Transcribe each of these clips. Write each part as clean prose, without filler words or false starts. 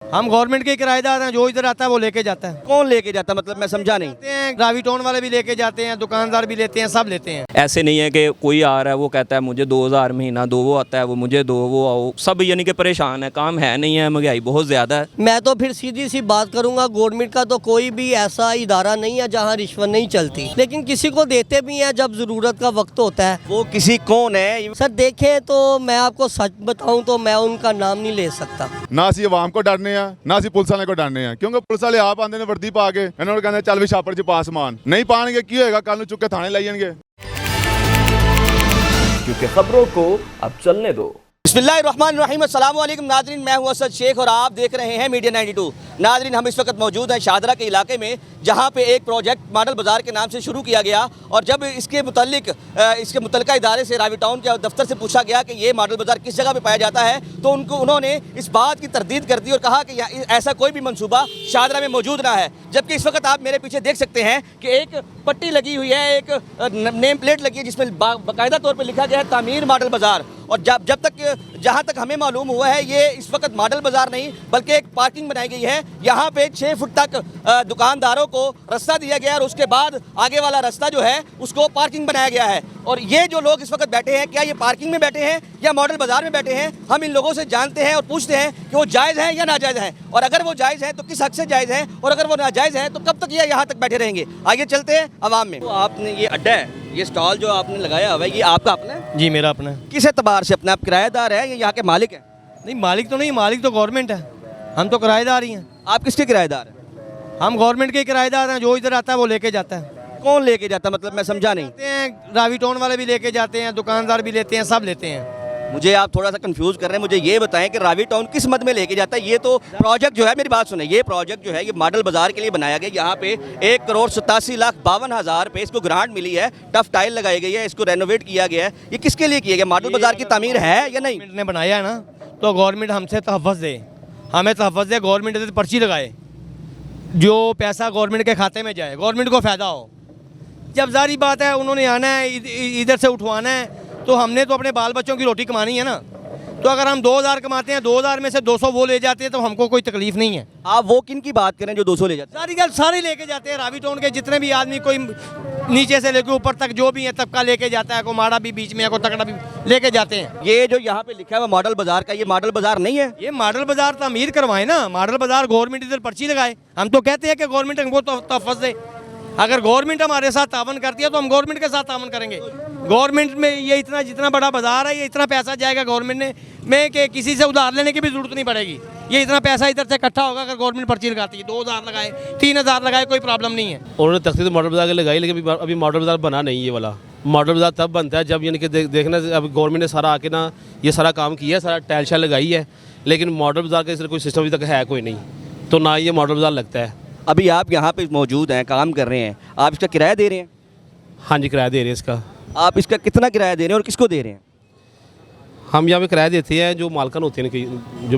हम गवर्नमेंट के किराएदार हैं, जो इधर आता है वो लेके जाता है। कौन लेके जाता है, मतलब मैं समझा नहीं। जाते हैं, रावी टाउन वाले भी लेके जाते हैं, दुकानदार भी लेते हैं, सब लेते हैं। ऐसे नहीं है कि कोई आ रहा है वो कहता है मुझे 2000 महीना दो, वो आता है वो मुझे दो, वो आओ, सब यानी कि परेशान है, काम है नहीं है, महंगाई बहुत ज़्यादा है। मैं तो फिर सीधी सी बात करूंगा, गवर्नमेंट का तो कोई भी ऐसा इदारा नहीं है जहां रिश्वत नहीं चलती, लेकिन किसी को देते भी हैं जब ज़रूरत का वक्त होता है। वो किसी कौन है? सर देखें तो मैं आपको सच बताऊं तो मैं उनका नाम नहीं ले सकता। ना ਅਸੀਂ ਆਵਾਮ ਕੋ ਡਰਨੇ ਆ, ਨਾ ਅਸੀਂ ਪੁਲਿਸ ਵਾਲੇ ਕੋ ਡਰਨੇ ਆ, ਕਿਉਂਕਿ ਪੁਲਿਸ ਵਾਲੇ ਆਪ ਆਂਦੇ ਨੇ ਵਰਦੀ ਪਾ ਕੇ, ਇਹਨਾਂ ਨੂੰ ਕਹਿੰਦੇ ਚੱਲ ਵੀ ਛਾਪੜ 'ਚ ਪਾ ਸਮਾਨ, ਨਹੀਂ ਪਾਣਗੇ ਕੀ ਹੋਏਗਾ, ਕੱਲ ਨੂੰ ਚੁੱਕ ਕੇ ਥਾਣੇ ਲੈ ਜਾਣਗੇ। क्योंकि खबरों को अब चलने दो। बिस्मिल्लाहिर्रहमानिर्रहीम, अस्सलाम वालेकुम नाजरीन, मैं हूं असद शेख और आप देख रहे हैं मीडिया 92। नाजरीन, हम इस वक्त मौजूद हैं शाहदरा के इलाके में, जहां पे एक प्रोजेक्ट मॉडल बाज़ार के नाम से शुरू किया गया, और जब इसके मुतल्लिका इदारे से रावी टाउन के दफ्तर से पूछा गया कि ये मॉडल बाज़ार किस जगह पे पाया जाता है, तो उन्होंने इस बात की तरदीद कर दी और कहा कि ऐसा कोई भी मंसूबा शाहदरा में मौजूद ना है। जबकि इस वक्त आप मेरे पीछे देख सकते हैं कि एक पट्टी लगी हुई है, एक नेम प्लेट लगी है जिसमें बाकायदा तौर पर लिखा गया है तामीर मॉडल बाज़ार। और जहाँ तक हमें मालूम हुआ है, ये इस वक्त मॉडल बाज़ार नहीं बल्कि एक पार्किंग बनाई गई है। यहाँ पे 6 फुट तक दुकानदारों को रास्ता दिया गया और उसके बाद आगे वाला रास्ता जो है उसको पार्किंग बनाया गया है। और ये जो लोग इस वक्त बैठे हैं, क्या ये पार्किंग में बैठे हैं या मॉडल बाज़ार में बैठे हैं, हम इन लोगों से जानते हैं और पूछते हैं कि वो जायज़ है या नाजायज़ है, और अगर वो जायज़ है तो किस हद से जायज़ है, और अगर वो नाजायज़ है तो कब तक ये यहाँ तक बैठे रहेंगे। आगे चलते हैं अवाम में। तो आपने ये अड्डा है, ये स्टॉल जो आपने लगाया हुआ है, ये आपका अपना है? जी मेरा अपना है। किस एतबार से अपना? आप किराएदार है या यहाँ के मालिक हैं? नहीं, मालिक तो नहीं, मालिक तो गवर्नमेंट है, हम तो किराएदार ही हैं। आप किसके किराएदार हैं? हम गवर्नमेंट के किराएदार हैं, जो इधर आता है वो लेके जाता है। कौन लेके जाता है, मतलब मैं समझा नहीं। जाते हैं, रावी टाउन वाले भी लेके जाते हैं, दुकानदार भी लेते हैं, सब लेते हैं। मुझे आप थोड़ा सा कंफ्यूज कर रहे हैं, मुझे ये बताएं कि रावी टाउन किस मद में लेके जाता है। ये तो प्रोजेक्ट जो है, मेरी बात सुने, ये प्रोजेक्ट जो है ये मॉडल बाजार के लिए बनाया गया। यहाँ पे 1,87,52,000 रुपये इसको ग्रांट मिली है, टफ टाइल लगाई गई है, इसको रेनोवेट किया गया है। ये किसके लिए किया गया? मॉडल बाजार की तामीर है या नहीं? गवर्नमेंट ने बनाया है ना, तो गवर्नमेंट हमसे तहफ़्फ़ुज़ दे, हमें तहफ़्फ़ुज़ दे, गवर्नमेंट से पर्ची लगाए, जो पैसा गवर्नमेंट के खाते में जाए, गवर्नमेंट को फ़ायदा हो। जब जारी बात है उन्होंने आना है, इधर से उठवाना है, तो हमने तो अपने बाल बच्चों की रोटी कमानी है ना। तो अगर हम 2000 कमाते हैं, 2000 में से 200 वो ले जाते हैं, तो हमको कोई तकलीफ नहीं है। आप वो किन की बात करें जो 200 ले जाते हैं? सारी गल सारे लेके जाते हैं, रावी टाउन के जितने भी आदमी, कोई नीचे से लेके ऊपर तक जो भी है तबका लेके जाता है, कोई माड़ा भी बीच में है, कोई तकड़ा भी लेके जाते हैं। ये जो यहाँ पे लिखा है मॉडल बाजार का, ये मॉडल बाजार नहीं है। ये मॉडल बाजार तामीर करवाए ना, मॉडल बाजार गवर्नमेंट इधर पर्ची लगाए। हम तो कहते हैं कि गवर्नमेंट हमको तहफ़्फ़ुज़ दे। अगर गवर्नमेंट हमारे साथ तावन करती है तो हम गवर्नमेंट के साथ तावन करेंगे। गवर्नमेंट में ये इतना जितना बड़ा बाजार है, ये इतना पैसा जाएगा गवर्नमेंट में कि किसी से उधार लेने की भी जरूरत नहीं पड़ेगी। ये इतना पैसा इधर से इकट्ठा होगा अगर गवर्नमेंट पर्ची लगाती है। 2000 लगाए, 3000 लगाए, कोई प्रॉब्लम नहीं है। उन्होंने तख्ती तो मॉडल बाजार के लगाई, लेकिन अभी मॉडल बाजार बना नहीं ये वाला। मॉडल बाजार तब बनता है जब यानी कि देखना, अब गवर्नमेंट ने सारा आके ना ये सारा काम किया है, सारा टाइल शाइल लगाई है, लेकिन मॉडल बाजार का इसलिए कोई सिस्टम अभी तक है कोई नहीं, तो ना ये मॉडल बाजार लगता है। अभी आप यहाँ पे मौजूद हैं, काम कर रहे हैं, आप इसका किराया दे रहे हैं? हाँ जी, किराया दे रहे हैं इसका। आप इसका कितना किराया दे रहे हैं और किसको दे रहे हैं? हम यहाँ पे किराया देते हैं जो मालकन होते हैं,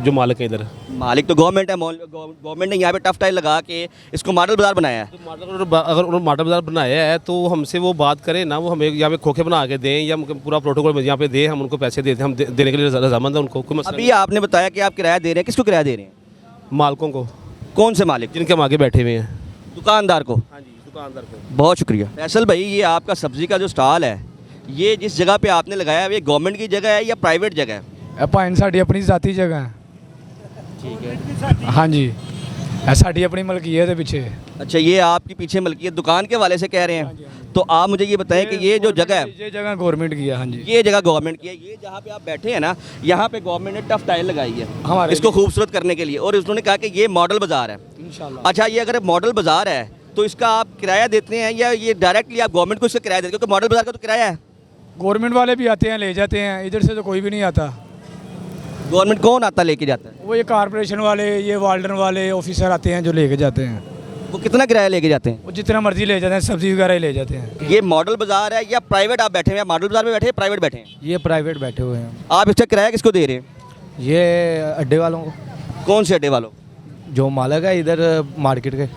जो मालिक हैं इधर। मालिक तो गवर्नमेंट है, गवर्नमेंट ने यहाँ पे टफ टाइल लगा के इसको मॉडल बाजार बनाया है। तो अगर उन्होंने मॉडल बाजार बनाया है तो हमसे वो बात करें ना, वो हमें यहाँ पे खोखे बना के दें या पूरा प्रोटोकॉल यहाँ पे दें, हम उनको पैसे देते हैं, हम देने के लिए रजामंद है उनको। अभी आपने बताया कि आप किराया दे रहे हैं, किसको किराया दे रहे हैं? मालकों को। कौन से मालिक? जिनके हम आगे बैठे हुए हैं। दुकानदार को? हाँ जी, दुकानदार को। बहुत शुक्रिया। फैसल भाई, ये आपका सब्ज़ी का जो स्टॉल है, ये जिस जगह पे आपने लगाया है, ये गवर्नमेंट की जगह है या प्राइवेट जगह है? भाई साड़ी अपनी जाती जगह है। ठीक है। हाँ जी, साड़ी अपनी मलकीयत है पीछे। अच्छा, ये आपकी पीछे मलकियत दुकान के वाले से कह रहे हैं? तो आप मुझे ये बताएं कि ये जो जगह है, ये जगह गवर्नमेंट की है। हाँ जी, ये जगह गवर्नमेंट की है। ये जहाँ पे आप बैठे हैं ना, यहाँ पे गवर्नमेंट ने टफ टाइल लगाई है हमारे इसको खूबसूरत करने के लिए, और उन्होंने कहा कि ये मॉडल बाजार है। इंशाल्लाह। अच्छा, ये अगर मॉडल बाजार है तो इसका आप किराया देते हैं या ये डायरेक्टली आप गवर्नमेंट को इसका किराया देते हैं? क्योंकि मॉडल बाजार का तो किराया है। गवर्नमेंट वाले भी आते हैं, ले जाते हैं, इधर से तो कोई भी नहीं आता। गवर्नमेंट कौन आता लेके जाता है? वो ये कॉर्पोरेशन वाले, ये वार्डन वाले ऑफिसर आते हैं जो लेके जाते हैं। वो कितना किराया लेके जाते हैं? वो जितना मर्जी ले जाते हैं, सब्जी वगैरह ही ले जाते हैं। ये मॉडल बाजार है या प्राइवेट आप बैठे हैं? मॉडल बाजार में बैठे हैं, प्राइवेट बैठे हैं? ये प्राइवेट बैठे हुए हैं। आप इसका किराया किसको दे रहे हैं? ये अड्डे वालों को। कौन से अड्डे वालों? जो मालिक है इधर मार्केट के।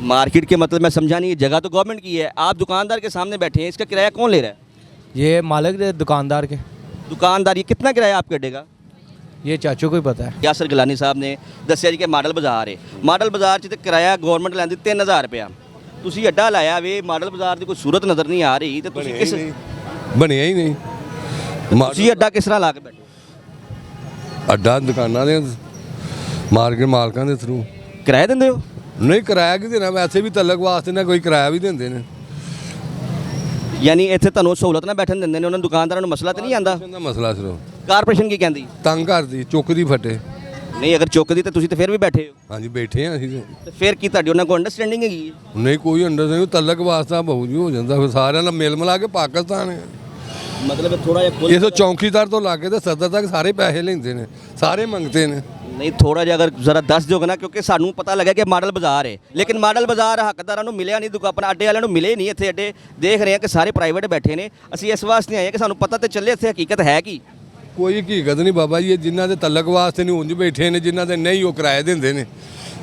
मार्केट के मतलब मैं समझा नहीं, जगह तो गवर्नमेंट की है, आप दुकानदार के सामने बैठे हैं, इसका किराया कौन ले रहा है? ये मालिक दुकानदार के। दुकानदार, ये कितना किराया आपके अड्डे का? ये चाचू को ही पता है। यासर गिलानी साहब ने ਦੱਸਿਆ ਜੀ ਕਿ ਮਾਡਲ ਬਾਜ਼ਾਰ ਹੈ। ਮਾਡਲ ਬਾਜ਼ਾਰ 'ਚ ਤੇ ਕਿਰਾਇਆ ਗਵਰਨਮੈਂਟ ਲੈਂਦੀ 3000 ਰੁਪਇਆ। ਤੁਸੀਂ ਅੱਡਾ ਲਾਇਆ ਵੇ, ਮਾਡਲ ਬਾਜ਼ਾਰ ਦੀ ਕੋਈ ਸੂਰਤ ਨਜ਼ਰ ਨਹੀਂ ਆ ਰਹੀ ਤੇ ਤੁਸੀਂ ਕਿਸ ਬਣਿਆ ਹੀ ਨਹੀਂ ਤੁਸੀਂ ਅੱਡਾ ਕਿਸ ਤਰ੍ਹਾਂ ਲਾ ਕੇ ਬੈਠੇ? ਅੱਡਾ ਦੁਕਾਨਾਂ ਦੇ ਮਾਰਕੀਟ ਮਾਲਕਾਂ ਦੇ ਥਰੂ। ਕਿਰਾਇਆ ਦਿੰਦੇ ਹੋ? ਨਹੀਂ ਕਿਰਾਇਆ ਕੀ ਦੇਣਾ, ਵੈਸੇ ਵੀ ਤਲਕ ਵਾਸਤੇ ਨਾ ਕੋਈ ਕਿਰਾਇਆ ਵੀ ਦਿੰਦੇ ਨੇ। ਯਾਨੀ ਇੱਥੇ ਤੁਹਾਨੂੰ ਸਹੂਲਤ ਨਾਲ ਬੈਠਣ ਦਿੰਦੇ ਨੇ, ਉਹਨਾਂ ਦੁਕਾਨਦਾਰਾਂ ਨੂੰ ਮਸਲਾ ਤਾਂ ਨਹੀਂ ਆਂਦਾ? ਦਾ ਮਸਲਾ ਸਿਰਫ ਕਾਰਪੋਰੇਸ਼ਨ ਕੀ ਕਹਿੰਦੀ? ਤੰਗ ਕਰਦੀ, ਚੁੱਕਦੀ ਫੱਟੇ। ਨਹੀਂ ਅਗਰ ਚੁੱਕਦੀ ਤਾਂ ਤੁਸੀਂ ਤਾਂ ਫਿਰ ਵੀ ਬੈਠੇ ਹੋ। ਹਾਂਜੀ ਬੈਠੇ ਆ ਅਸੀਂ ਤੇ। ਤੇ ਫਿਰ ਕੀ ਤੁਹਾਡੀ ਉਹਨਾਂ ਕੋਲ ਅੰਡਰਸਟੈਂਡਿੰਗ ਹੈਗੀ ਹੈ? ਨਹੀਂ ਕੋਈ ਅੰਡਰ ਨਹੀਂ, ਤਲਕ ਵਾਸਤਾ ਬਹੁਤ ਜੀ ਹੋ ਜਾਂਦਾ, ਫਿਰ ਸਾਰਿਆਂ ਨਾਲ ਮਿਲ ਮਿਲਾ ਕੇ ਪਾਕਿਸਤਾਨ ਹੈ। ਮਤਲਬ ਥੋੜਾ ਜਿਹਾ ਇਹ ਤੋਂ ਚੌਂਕੀਦਾਰ ਤੋਂ ਲਾ ਕੇ ਤੇ ਸਦਰ ਤੱਕ ਸਾਰੇ ਪੈਸੇ ਲੈਂਦੇ ਨੇ, ਸਾਰੇ ਮੰਗਤੇ ਨੇ। ਨਹੀਂ ਥੋੜਾ ਜਿਹਾ ਅਗਰ ਜ਼ਰਾ ਦੱਸ ਦਿਓਗੇ ਨਾ, ਕਿਉਂਕਿ ਸਾਨੂੰ ਪਤਾ ਲੱਗਾ ਕਿ ਮਾਡਲ ਬਾਜ਼ਾਰ ਹੈ, ਲੇਕਿਨ ਮਾਡਲ ਬਾਜ਼ਾਰ ਹੱਕਦਾਰਾਂ ਨੂੰ ਮਿਲਿਆ ਨਹੀਂ, ਆਪਣਾ ਅੱਡੇ ਵਾਲਿਆਂ ਨੂੰ ਮਿਲੇ ਨਹੀਂ। ਇੱਥੇ ਅੱਡੇ ਦੇਖ ਰਹੇ ਹਾਂ ਕਿ ਸਾਰੇ ਪ੍ਰਾਈਵੇਟ ਬੈਠੇ ਨੇ। ਅਸੀਂ ਇਸ ਵਾਸਤੇ ਆਏ ਕਿ ਸਾਨੂੰ ਪਤਾ ਤੇ ਚੱਲੇ ਇੱਥੇ ਹਕੀਕਤ ਹੈ ਕੀ। ਕੋਈ ਹਕੀਕਤ ਨਹੀਂ ਬਾਬਾ ਜੀ, ਇਹ ਜਿਨ੍ਹਾਂ ਦੇ ਤਲਕ ਵਾਸਤੇ ਨਹੀਂ ਉਂਝ ਬੈਠੇ ਨੇ, ਜਿਨ੍ਹਾਂ ਦੇ ਨਹੀਂ ਉਹ ਕਿਰਾਏ ਦਿੰਦੇ ਨੇ।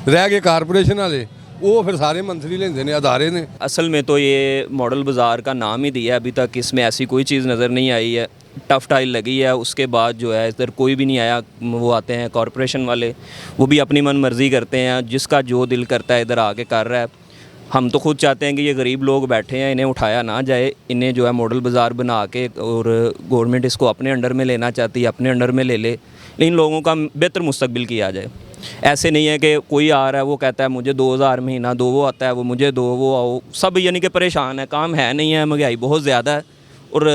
ਰਹਿ ਗਏ ਕਾਰਪੋਰੇਸ਼ਨ वाले, वो फिर सारे मंथली लेंदे ने, अदारे ने। असल में तो ये मॉडल बाज़ार का नाम ही दिया है, अभी तक इसमें ऐसी कोई चीज़ नज़र नहीं आई है। टफ टाइल लगी है, उसके बाद जो है इधर कोई भी नहीं आया। वो आते हैं कॉरपोरेशन वाले, वो भी अपनी मन मर्ज़ी करते हैं, जिसका जो दिल करता है इधर आके कर रहा है। हम तो खुद चाहते हैं कि ये गरीब लोग बैठे हैं, इन्हें उठाया ना जाए। इन्हें जो है मॉडल बाज़ार बना के, और गवर्नमेंट इसको अपने अंडर में लेना चाहती है, अपने अंडर में ले ले, इन लोगों का बेहतर मुस्तकबिल किया जाए। ऐसे नहीं है कि कोई आ रहा है वो कहता है मुझे 2000 महीना दो, वो आता है वो मुझे दो, वो आओ। सब यानी कि परेशान है, काम है नहीं है, महंगाई बहुत ज़्यादा है और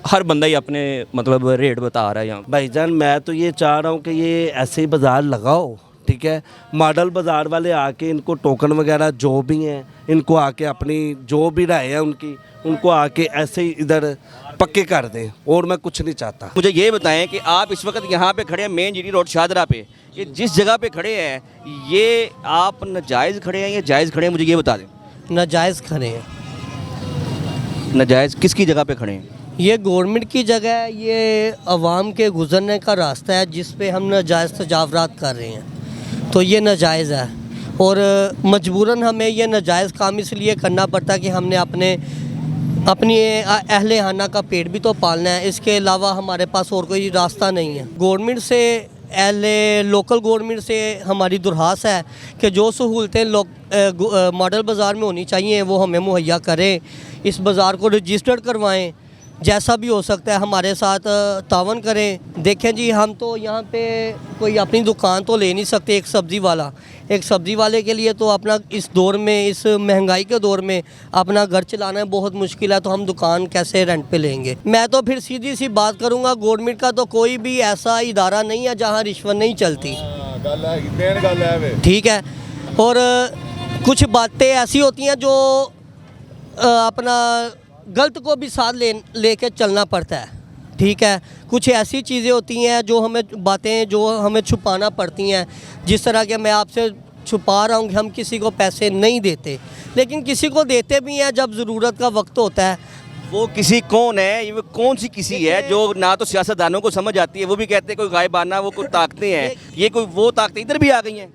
हर बंदा ही अपने मतलब रेट बता रहा है यहाँ। भाईजान मैं तो ये चाह रहा हूँ कि ये ऐसे ही बाज़ार लगाओ, ठीक है। मॉडल बाज़ार वाले आके इनको टोकन वगैरह जो भी हैं, इनको आके अपनी जो भी राय है उनको आके ऐसे ही इधर पक्के कर दें, और मैं कुछ नहीं चाहता। मुझे ये बताएं कि आप इस वक्त यहाँ पे खड़े हैं मेन जीडी रोड शाहदरा पे, ये जिस जगह पे खड़े हैं ये आप नाजायज़ खड़े हैं या जायज़ खड़े हैं, मुझे ये बता दें। नाजायज़ खड़े हैं। नाजायज़ किसकी जगह पे खड़े हैं? ये गवर्नमेंट की जगह है, ये अवाम के गुजरने का रास्ता है जिस पे हम नाजायज़ तजावरात कर रहे हैं, तो ये नाजायज़ है। और मजबूरन हमें ये नाजायज़ काम इसलिए करना पड़ता है कि हमने अपनी अहले खाना का पेट भी तो पालना है, इसके अलावा हमारे पास और कोई रास्ता नहीं है। गवर्नमेंट से लोकल गवर्नमेंट से हमारी दुरहास है कि जो सहूलतें मॉडल बाज़ार में होनी चाहिए वो हमें मुहैया करें। इस बाज़ार को रजिस्टर्ड करवाएं, जैसा भी हो सकता है हमारे साथ तावन करें। देखें जी, हम तो यहाँ पे कोई अपनी दुकान तो ले नहीं सकते। एक सब्ज़ी वाले के लिए तो अपना इस दौर में, इस महंगाई के दौर में अपना घर चलाना बहुत मुश्किल है, तो हम दुकान कैसे रेंट पे लेंगे। मैं तो फिर सीधी सी बात करूँगा, गवर्नमेंट का तो कोई भी ऐसा इदारा नहीं है जहाँ रिश्वत नहीं चलती, ठीक है। और कुछ बातें ऐसी होती हैं जो अपना गलत को भी साथ लेके चलना पड़ता है, ठीक है। कुछ ऐसी चीज़ें होती हैं जो हमें छुपाना पड़ती हैं, जिस तरह के मैं आपसे छुपा रहा हूँ कि हम किसी को पैसे नहीं देते, लेकिन किसी को देते भी हैं जब ज़रूरत का वक्त होता है। वो किसी कौन है, ये कौन सी किसी है जो ना तो सियासतदानों को समझ आती है, वो भी कहते हैं कोई गायबाना वो कोई ताकतें हैं, ये कोई वो ताकतें इधर भी आ गई हैं।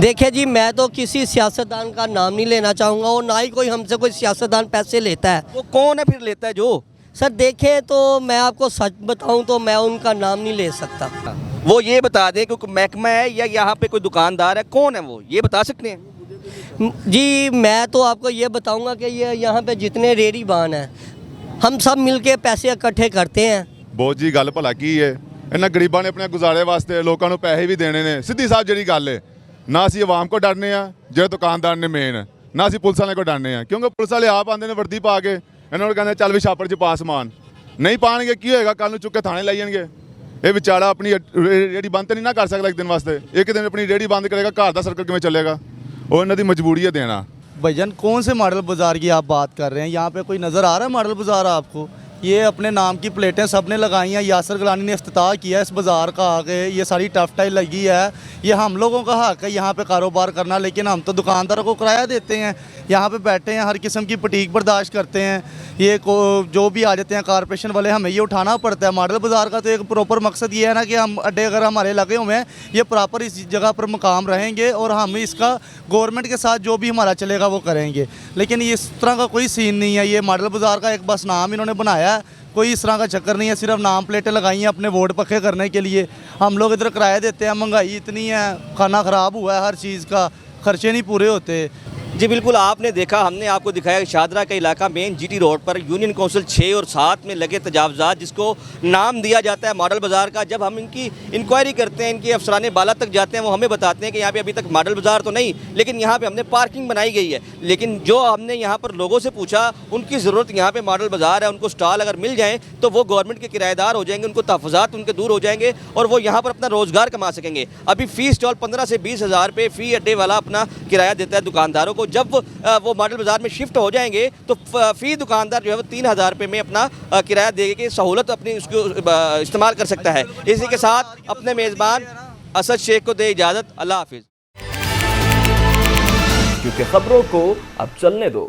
देखिए जी, मैं तो किसी सियासतदान का नाम नहीं लेना चाहूँगा और ना ही कोई हमसे कोई सियासतदान पैसे लेता है। वो कौन है फिर लेता है जो? सर देखें तो मैं आपको सच बताऊं तो मैं उनका नाम नहीं ले सकता। वो ये बता दें कि कोई महकमा है या यहाँ पे कोई दुकानदार है, कौन है वो, ये बता सकते हैं? जी मैं तो आपको ये बताऊंगा कि ये यहाँ पे जितने रेहड़ी बान हैं, हम सब मिलके पैसे इकट्ठे करते हैं। ਬਹੁਤ ਜੀ ਗੱਲ ਭਲਾ ਕੀ ਹੈ, ਇਹਨਾਂ ਗਰੀਬਾਂ ਨੇ ਆਪਣੇ ਗੁਜ਼ਾਰੇ ਵਾਸਤੇ ਲੋਕਾਂ ਨੂੰ ਪੈਸੇ ਵੀ ਦੇਣੇ ਨੇ। ਸਿੱਧੀ ਸਾਹਿਬ ਜਿਹੜੀ ਗੱਲ ਹੈ, ਨਾ ਅਸੀਂ ਆਵਾਮ ਕੋ ਡਰਨੇ ਆ ਜਿਹੜੇ ਦੁਕਾਨਦਾਰ ਨੇ ਮੇਨ, ਨਾ ਅਸੀਂ ਪੁਲਿਸ ਵਾਲਿਆਂ ਕੋ ਡਰਨੇ ਆ, ਕਿਉਂਕਿ ਪੁਲਿਸ ਵਾਲੇ ਆਪ ਆਉਂਦੇ ਨੇ ਵਰਦੀ ਪਾ ਕੇ, ਇਹਨਾਂ ਨੂੰ ਕਹਿੰਦੇ ਚੱਲ ਵੀ ਛਾਪੜ 'ਚ ਪਾ ਸਮਾਨ। ਨਹੀਂ ਪਾਣਗੇ ਕੀ ਹੋਏਗਾ, ਕੱਲ ਨੂੰ ਚੁੱਕ ਕੇ ਥਾਣੇ ਲਾਈ ਜਾਣਗੇ। ਇਹ ਵਿਚਾਰਾ ਆਪਣੀ ਰੇਹੜੀ ਬੰਦ ਤਾਂ ਨਹੀਂ ਨਾ ਕਰ ਸਕਦਾ ਇੱਕ ਦਿਨ ਵਾਸਤੇ, ਇੱਕ ਦਿਨ ਆਪਣੀ ਰੇਹੜੀ ਬੰਦ ਕਰੇਗਾ, ਘਰ ਦਾ ਸਰਕਲ ਕਿਵੇਂ ਚੱਲੇਗਾ? ਉਹ ਇਹਨਾਂ ਦੀ ਮਜਬੂਰੀ ਹੈ देना। भाईजान कौन से मॉडल बाज़ार की आप बात कर रहे हैं? यहाँ पे कोई नज़र आ रहा है मॉडल बाज़ार आपको? ये अपने नाम की प्लेटें सब ने लगाई हैं, यासर गिलानी ने इफ्तिताह किया इस बाज़ार का आके, ये सारी टफ टाइल लगी है। ये हम लोगों का हक है यहाँ पे कारोबार करना, लेकिन हम तो दुकानदारों को किराया देते हैं, यहाँ पे बैठे हैं, हर किस्म की पटीक बर्दाश्त करते हैं। ये जो भी आ जाते हैं कॉरपोरेशन वाले, हमें ये उठाना पड़ता है। मॉडल बाज़ार का तो एक प्रॉपर मकसद ये है ना कि हम अड्डे अगर हमारे लगे हुए हैं, ये प्रॉपर इस जगह पर मकाम रहेंगे और हम इसका गवर्नमेंट के साथ जो भी हमारा चलेगा वो करेंगे। लेकिन इस तरह का कोई सीन नहीं है। ये मॉडल बाज़ार का एक बस नाम इन्होंने बनाया है कोई इस तरह का चक्कर नहीं है, सिर्फ नाम प्लेटें लगाई हैं अपने वोट पक्के करने के लिए। हम लोग इधर किराया देते हैं, महंगाई इतनी है, खाना ख़राब हुआ है, हर चीज़ का खर्चे नहीं पूरे होते। जी बिल्कुल, आपने देखा, हमने आपको दिखाया कि शाहदरा का इलाका मेन जीटी रोड पर यूनियन काउंसिल 6 और 7 में लगे तजावज़ात, जिसको नाम दिया जाता है मॉडल बाज़ार का। जब हम इनकी इंक्वायरी करते हैं, इनके अफसराने बाला तक जाते हैं, वो हमें बताते हैं कि यहाँ पे अभी तक मॉडल बाज़ार तो नहीं, लेकिन यहाँ पे हमने पार्किंग बनाई गई है। लेकिन जो हमने यहाँ पर लोगों से पूछा, उनकी ज़रूरत यहाँ पे मॉडल बाज़ार है, उनको स्टॉल अगर मिल जाएँ तो वो गवर्नमेंट के किराएदार हो जाएंगे, उनको तहफ़्फ़ुज़ात उनके दूर हो जाएंगे और वो यहाँ पर अपना रोज़गार कमा सकेंगे। अभी फ़ी स्टॉल 15 से 20 हज़ार रुपये फ़ी अड्डे वाला अपना किराया देता है दुकानदारों को। जब वो मॉडल बाज़ार में शिफ्ट हो जाएंगे तो फ़ी दुकानदार जो है वो 3,000 रुपये में अपना किराया दे के सहूलत अपनी उसको इस्तेमाल कर सकता है। इसी के साथ अपने मेज़बान असद शेख को दे इजाज़त। अल्लाह हाफिज़। क्योंकि खबरों को अब चलने दो।